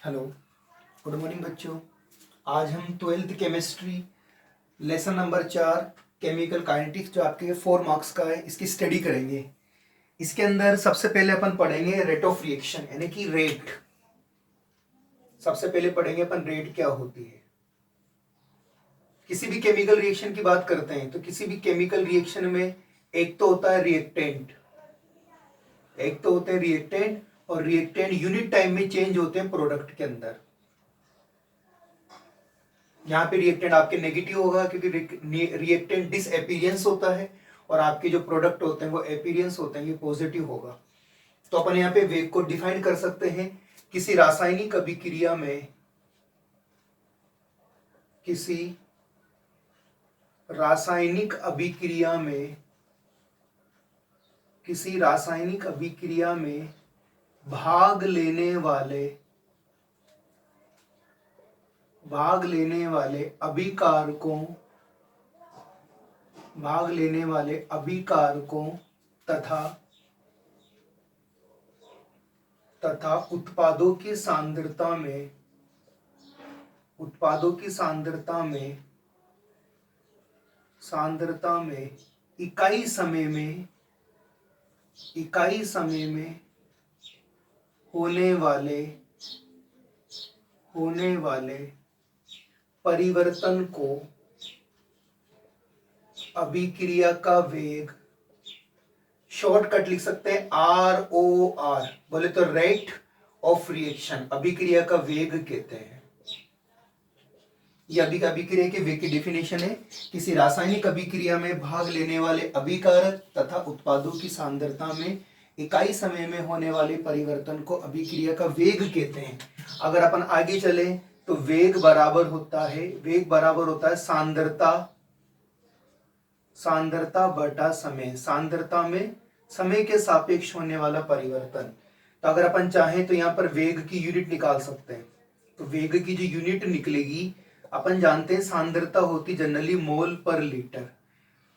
Hello, good morning बच्चों। आज हम 12th chemistry lesson number 4 chemical kinetics जो आपके 4 मार्क्स का है इसकी स्टडी करेंगे। इसके अंदर सबसे पहले अपन पढ़ेंगे रेट ऑफ रिएक्शन यानी कि रेट। सबसे पहले पढ़ेंगे अपन रेट क्या होती है। किसी भी केमिकल रिएक्शन की बात करते हैं तो किसी भी केमिकल रिएक्शन में एक तो होता है रिएक्टेंट और रिएक्टेंट यूनिट टाइम में चेंज होते हैं प्रोडक्ट के अंदर। यहाँ पे रिएक्टेंट आपके नेगेटिव होगा क्योंकि रिएक्टेंट डिसएपीरियंस होता है और आपके जो प्रोडक्ट होते हैं वो एपीरियंस होते हैं, ये पॉजिटिव होगा। तो अपन यहाँ पे वेग को डिफाइन कर सकते हैं। किसी रासायनिक अभिक्रिया में भाग लेने वाले अभिकारकों तथा उत्पादों की सांद्रता में इकाई समय में होने वाले परिवर्तन को अभिक्रिया का वेग, शॉर्टकट लिख सकते हैं ROR, बोले तो रेट ऑफ रिएक्शन, अभिक्रिया का वेग कहते हैं। यह अभिक्रिया के वेग की डेफिनेशन है। किसी रासायनिक अभिक्रिया में भाग लेने वाले अभिकारक तथा उत्पादों की सांद्रता में इकाई समय में होने वाले परिवर्तन को अभिक्रिया का वेग कहते हैं। अगर अपन आगे चले तो वेग बराबर होता है सांद्रता बटा समय। सांद्रता में समय के सापेक्ष होने वाला परिवर्तन। तो अगर अपन चाहें तो यहाँ पर वेग की यूनिट निकाल सकते हैं। तो वेग की जो यूनिट निकलेगी, अपन जानते हैं सांद्रता होती जनरली मोल पर लीटर।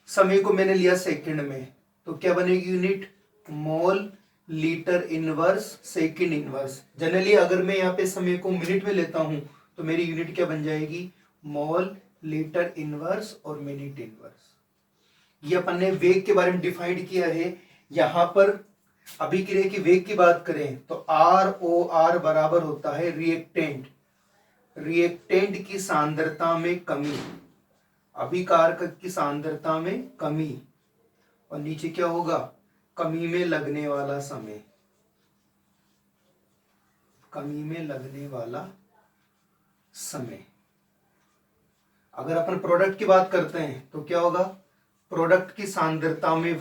समय को मैंने लिया सेकंड में, तो क्या बनेगी unit? Mole litre inverse second inverse. Generally अगर मैं यहाँ पे समय को मिनट में लेता हूं तो मेरी यूनिट क्या बन जाएगी? मोल लीटर इनवर्स और मिनट इनवर्स। ये अपन ने वेग के बारे में डिफाइंड किया है। यहां पर अभिक्रिया की वेग की बात करें तो ROR बराबर होता है रिएक्टेंट की सांद्रता में कमी, अभिकारक की सांद्रता में कमी, और नीचे क्या होगा? कमी में लगने वाला समय। अगर अपन प्रोडक्ट की बात करते हैं तो क्या होगा? प्रोडक्ट की सांद्रता में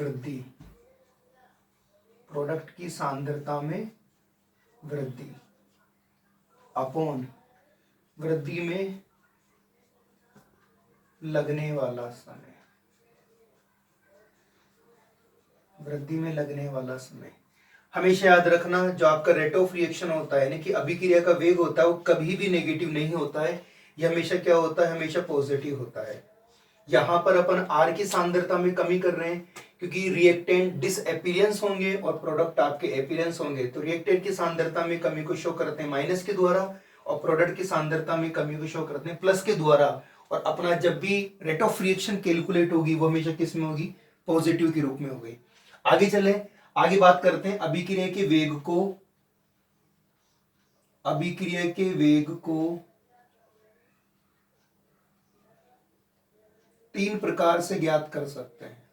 वृद्धि अपॉन वृद्धि में लगने वाला समय। हमेशा याद रखना, जो आपका रेट ऑफ रिएक्शन होता है यानी कि अभिक्रिया का वेग होता है, वो कभी भी नेगेटिव नहीं होता है। ये हमेशा क्या होता है? हमेशा पॉजिटिव होता है। यहां पर अपन R की सांद्रता में कमी कर रहे हैं क्योंकि रिएक्टेंट डिसएपीरियंस होंगे और प्रोडक्ट आपके एपीरियंस होंगे। तो रिएक्टेंट की सांद्रता में कमी को शो करते हैं माइनस के द्वारा और प्रोडक्ट की सांद्रता में कमी को शो करते हैं प्लस के द्वारा। और अपना जब भी रेट ऑफ रिएक्शन कैलकुलेट होगी वो हमेशा किस में होगी? पॉजिटिव के रूप में होगी। आगे चले, आगे बात करते हैं अभिक्रिया के वेग को 3 प्रकार से ज्ञात कर सकते हैं।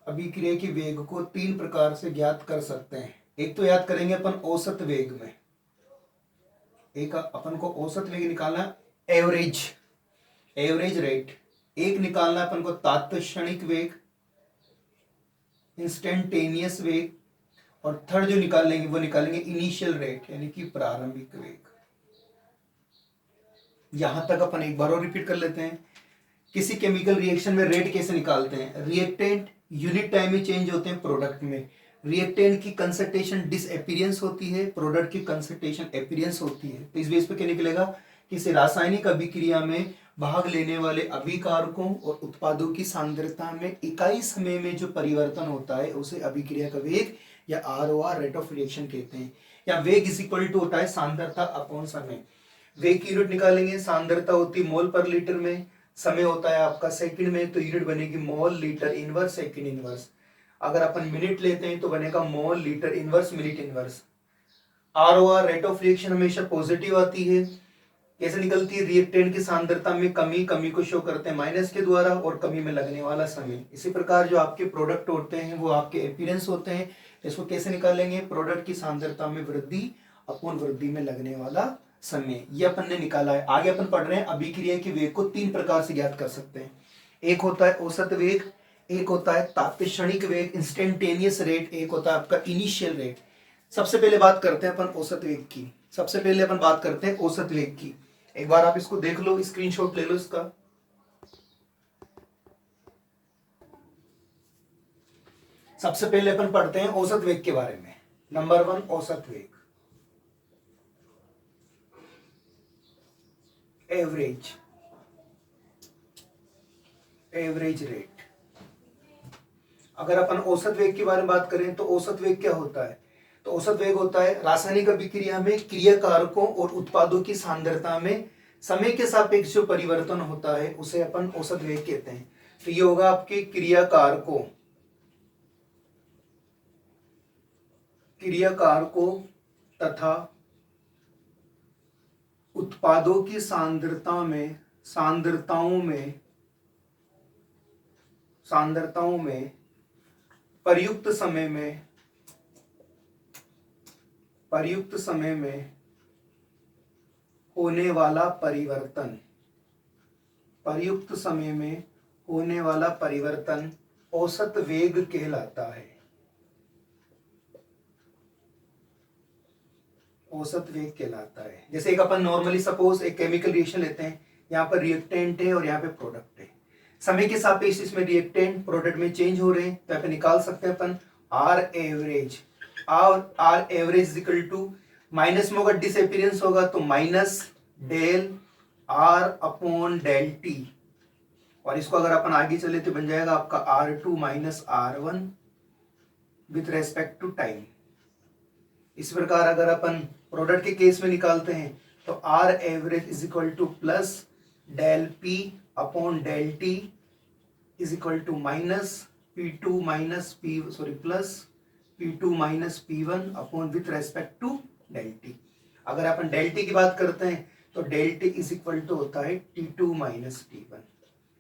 अभिक्रिया के वेग को 3 प्रकार से ज्ञात कर सकते हैं। एक तो याद करेंगे अपन औसत वेग में, एक अपन को औसत वेग निकालना है, एवरेज रेट। एक निकालना है अपन को तात्क्षणिक वेग, इंस्टेंटेनियस वेग, और थर्ड जो निकालेंगे वो निकालेंगे इनिशियल रेट यानी कि प्रारंभिक वेग। यहां तक अपन एक बार और रिपीट कर लेते हैं। किसी केमिकल रिएक्शन में रेट कैसे निकालते हैं? रिएक्टेंट यूनिट टाइम में चेंज होते हैं प्रोडक्ट में। रिएक्टेंट की कंसंट्रेशन डिसएपीरियंस होती है, प्रोडक्ट की कंसंट्रेशन एपीरियंस होती है। तो इस बेस पे क्या निकलेगा? किसी रासायनिक अभिक्रिया में भाग लेने वाले अभिकारकों और उत्पादों की सांद्रता में इकाई समय में जो परिवर्तन होता है उसे अभिक्रिया का वेग या ROR रेट ऑफ रिएक्शन कहते हैं। या वेग इज इक्वल टू होता है सांद्रता अपॉन समय। वेग की यूनिट निकालेंगे, सांद्रता होती है मोल पर लीटर में, समय होता है आपका सेकंड में, तो यूनिट बनेगी mole litre inverse second inverse. अगर अपन मिनट लेते हैं तो बनेगा mole litre inverse minute inverse. ROR rate of reaction हमेशा पॉजिटिव आती है। कैसे निकलती है? रिएक्टेंट की सांद्रता में कमी, कमी को शो करते हैं माइनस के द्वारा, और कमी में लगने वाला समय। इसी प्रकार जो आपके प्रोडक्ट होते हैं वो आपके अपीयरेंस होते हैं। इसको कैसे निकालेंगे? प्रोडक्ट की सांद्रता में वृद्धि अपॉन वृद्धि में लगने वाला समय, ये अपन ने निकाला है। आगे अपन पढ़ रहे हैं अभिक्रिया के वेग को 3 प्रकार से ज्ञात कर सकते हैं। एक होता है औसत वेग, एक होता है तात्क्षणिक वेग इंस्टेंटेनियस रेट, एक होता है आपका इनिशियल रेट। सबसे पहले बात करते हैं अपन औसत वेग की। सबसे पहले अपन बात करते हैं औसत वेग की। एक बार आप इसको देख लो, स्क्रीनशॉट ले लो इसका। सबसे पहले अपन पढ़ते हैं औसत वेग के बारे में। नंबर 1 औसत वेग, एवरेज, एवरेज रेट। अगर अपन औसत वेग के बारे में बात करें तो औसत वेग क्या होता है? तो औसत वेग होता है रासायनिक अभिक्रिया में क्रियाकारकों और उत्पादों की सांद्रता में समय के सापेक्ष जो परिवर्तन होता है उसे अपन औसत वेग कहते हैं। तो ये होगा आपके क्रियाकारकों, क्रियाकारकों तथा उत्पादों की सांद्रता में, सांद्रताओं में प्रयुक्त समय में होने वाला परिवर्तन, प्रयुक्त समय में होने वाला परिवर्तन औसत वेग कहलाता है। औसत वेग कहलाता है। जैसे एक अपन नॉर्मली सपोज एक केमिकल रिएक्शन लेते हैं, यहाँ पर रिएक्टेंट है और यहाँ पे प्रोडक्ट है। समय के सापेक्ष इसमें रिएक्टेंट प्रोडक्ट में चेंज हो रहे हैं, तो यहाँ पे निकाल सकते हैं अपन R average. R average is equal to, minus में होगा डिसअपीयरेंस होगा तो minus del R upon del T, और इसको अगर अपन आगे चले तो बन जाएगा आपका R2 minus R1 with respect to time. इस प्रकार अगर अपन प्रोडक्ट के केस में निकालते हैं तो R average is equal to plus del P upon del T is equal to minus P2 minus P plus P2 minus P1 upon with respect to del T. अगर अपन डेल टी की बात करते हैं तो del T is equal to होता है T2 minus T1।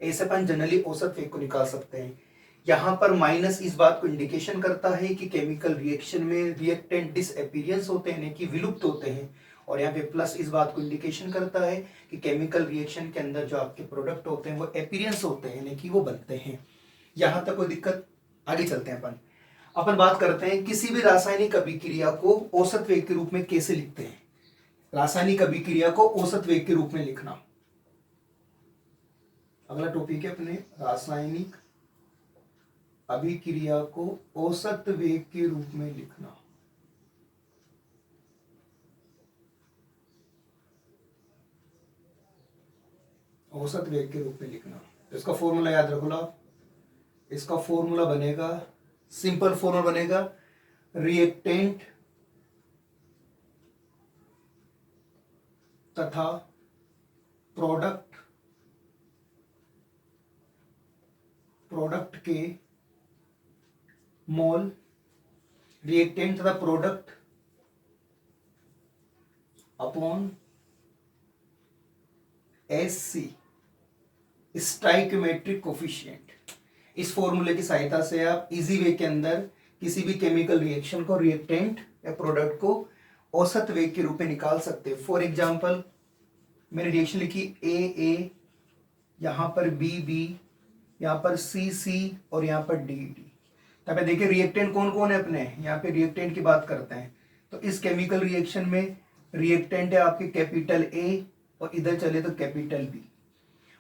ऐसे अपन जनरली औसत वेग को निकाल सकते हैं। यहाँ पर माइनस इस बात को इंडिकेशन करता है कि केमिकल रिएक्शन में रिएक्टेंट डिसअपीयरेंस होते हैं, यानी कि विलुप्त होते हैं, और यहाँ पे प्लस इस बात को इंडिकेशन करता है कि केमिकल रिएक्शन के अंदर जो आपके प्रोडक्ट होते हैं वो अपीयरेंस होते हैं, यानी कि वो बनते हैं। यहाँ तक कोई दिक्कत? आगे चलते हैं अपन बात करते हैं किसी भी रासायनिक अभिक्रिया को औसत वेग के रूप में कैसे लिखते हैं। रासायनिक अभिक्रिया को औसत वेग के रूप में लिखना, अगला टॉपिक है अपने रासायनिक अभिक्रिया को औसत वेग के रूप में लिखना। औसत वेग के रूप में लिखना, तो इसका फॉर्मूला याद रखो आप। इसका फॉर्मूला बनेगा, सिंपल फॉर्मूला बनेगा, रिएक्टेंट तथा प्रोडक्ट के मोल, रिएक्टेंट तथा product upon SC stoichiometric coefficient. इस फॉर्मूले की सहायता से आप इजी वे के अंदर किसी भी केमिकल रिएक्शन को, रिएक्टेंट या प्रोडक्ट को औसत वेग के रूप में निकाल सकते हैं। फॉर एग्जांपल मैंने रिएक्शन लिखी AA, यहाँ पर BB, यहाँ पर CC और यहाँ पर DD। तब देखिए रिएक्टेंट कौन कौन है अपने, यहाँ पे रिएक्टेंट की बात करते हैं तो इस केमिकल रिएक्शन में रिएक्टेंट है आपके कैपिटल A और इधर चले तो कैपिटल B।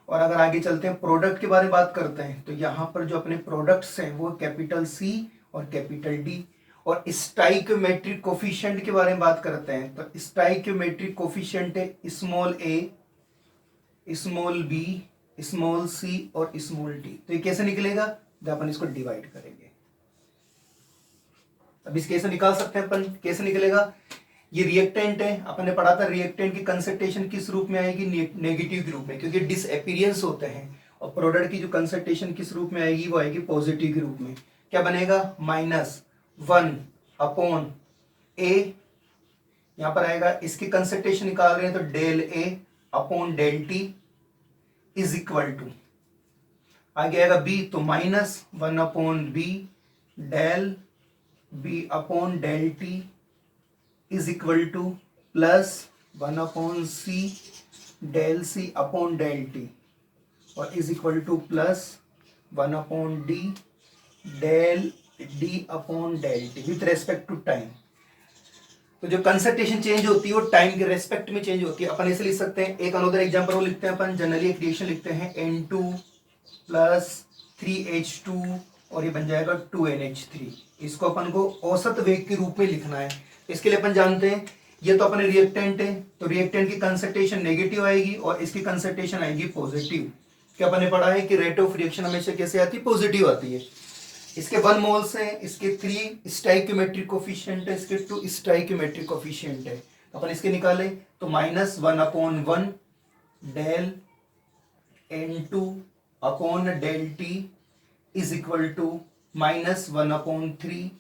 और अगर आगे चलते हैं प्रोडक्ट के बारे में बात करते हैं तो यहाँ पर जो अपने प्रोडक्ट्स हैं वो कैपिटल C और कैपिटल D। और स्टाइकियोमेट्रिक कोफिशिएंट के बारे में बात करते हैं तो स्टाइकियोमेट्रिक कोफिशिएंट है small a small B, small C और स्मॉल डी। तो ये कैसे निकलेगा, जब अपन इसको डिवाइड करेंगे। अब इस कैसे निकाल सकते हैं अपन, कैसे निकलेगा, ये रिएक्टेंट है, अपन ने पढ़ा था रिएक्टेंट की कंसंट्रेशन किस रूप में आएगी, नेगेटिव के रूप में, क्योंकि डिसअपीयरेंस होते हैं। और प्रोडक्ट की जो कंसंट्रेशन किस रूप में आएगी, वो आएगी पॉजिटिव के रूप में। क्या बनेगा, -1/A, यहां पर आएगा, इसकी कंसंट्रेशन निकाल रहे हैं तो del A upon del T is equal to, आगे आएगा B, तो -1/B del B upon del T is equal to +1/C del C upon del T और is equal to +1/D del D upon del T with respect to time. तो जो concentration change होती है वो time के respect में change होती है। अपन ऐसे लिख सकते हैं, एक अनदर एग्जांपल वो लिखते हैं अपन, जनरली एक रिएक्शन लिखते हैं N2 + 3H2 और ये बन जाएगा 2NH3। इसको अपन को औसत वेग के रूप में लिखना है। इसके लिए अपन जानते हैं, ये तो अपने रिएक्टेंट है, तो रिएक्टेंट की कंसंट्रेशन नेगेटिव आएगी और इसकी कंसंट्रेशन आएगी पॉजिटिव। क्या अपन ने पढ़ा है कि रेट ऑफ रिएक्शन हमेशा कैसे आती है, पॉजिटिव आती है। इसके 1 मोल्स हैं, इसके 3 स्टोइकियोमेट्रिक कोफिशिएंट है, इसके 2 स्टोइकियोमेट्रिक कोफिशिएंट है। अपन इसके निकाले तो -1/1 del N2 upon del T is equal to -1/3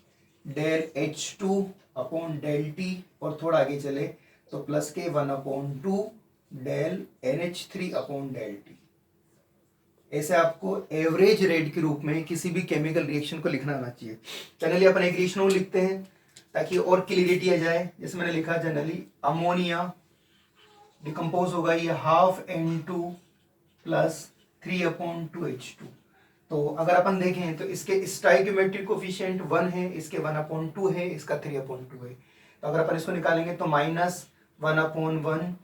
del H2 upon del T और थोड़ा आगे चले तो प्लस के 1/2 del NH3 upon del T। ऐसे आपको एवरेज रेट के रूप में किसी भी केमिकल रिएक्शन को लिखना आना चाहिए। जनरली अपन एक रिएक्शन लिखते हैं ताकि और क्लियरिटी आ जाए। जैसे मैंने लिखा जनरली अमोनिया डिकम्पोज होगा ये ½ N2 + 3/2H2। तो अगर अपन देखें तो इसके स्टोइकियोमेट्रिक कोफिशिएंट 1 है, इसके 1/2 है, इसका 3/2 है। तो अगर अपन इसको निकालेंगे तो -1/1